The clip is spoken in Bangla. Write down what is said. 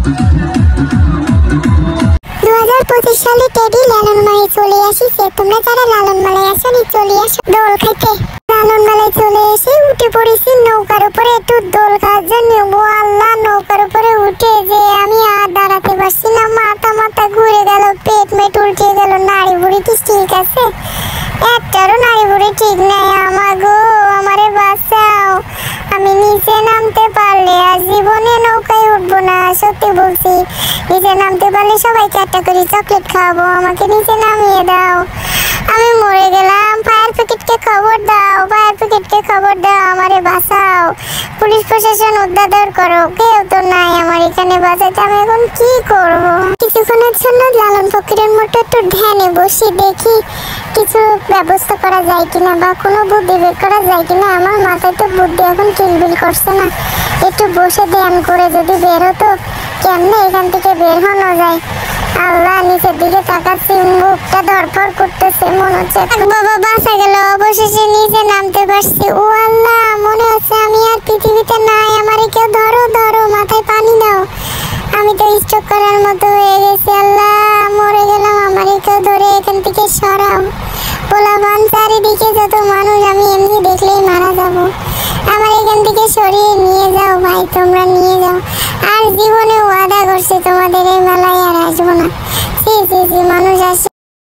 2025 সালে টেডি লালনমালায় চলে আসিছে। তোমরা যারা লালনমালায় আসনি চলে আসো দোল খাইতে। লালনমালায় চলে এসে উঠে পড়েছি নৌকার উপরে একটু দোল খাওয়ার জন্য। আল্লাহ, নৌকার উপরে উঠে যে আমি আর দাঁড়াতে পারছি না, মাথা ঘুরে গেল, পেট উল্টে গেল। নাড়ি বুড়ি কি ঠিক আছে? একটারও নাড়ি বুড়ি ঠিক নাই। আমারে বাঁচাও, আমি নিচে নামতে পারলে আর জীবনে নৌকায় উঠবো না। সত্যি বলছি, নিচে নামতে পারলে সবাইকে একটা করে চকলেট খাওয়াবো। আমাকে নিচে নামিয়ে দাও, আমি মরে গেলাম। ফায়ার ব্রিগেডকে খবর দাও, আমারে বাঁচাও। পুলিশ প্রশাসন উদ্ধার করো, কেউ তো নাই আমার এখানে বাঁচাতে। আমি এখন কি করব? কিছুক্ষণের জন্য লালন ফকিরের মতো একটু ধ্যানে বসি, দেখি কিছু ব্যবস্থা করা যায় কিনা বা কোনো বুদ্ধি বের করা যায় কিনা। আমার মাথায় তো বুদ্ধি এখন কিলবিল করছে না। একটু বসে ধ্যান করে যদি বের হতো, কেমনে এখান থেকে বের হনো যায়। আল্লাহ, নিচের দিকে তাকাচ্ছি, মুখটা ধরফর করতেছে, মনে হচ্ছে বাবা বাঁচা গেল। অবশেষে নিচে নামতে পারছি। ও আল্লাহ, মনে হচ্ছে আমি আর পৃথিবীতে নাই। আমারে কেউ ধরো, মাথায় পানি দাও। আমি তো স্ট্রোক করার মতো হয়ে গেছি। আল্লাহ, মরে গেলাম। আমারে কেউ ধরে এখান থেকে সরাও। পোলাপান চারিদিকে যত মানুষ, আমি এমনি দেখলেই মারা যাব। আমার এখান থেকে সরিয়ে নিয়ে যাও ভাই, তোমরা নিয়ে যাও। আর জীবনে ওয়াদা করছি তোমাদের এই মেলায় আর আসবো না। মানুষ আসে।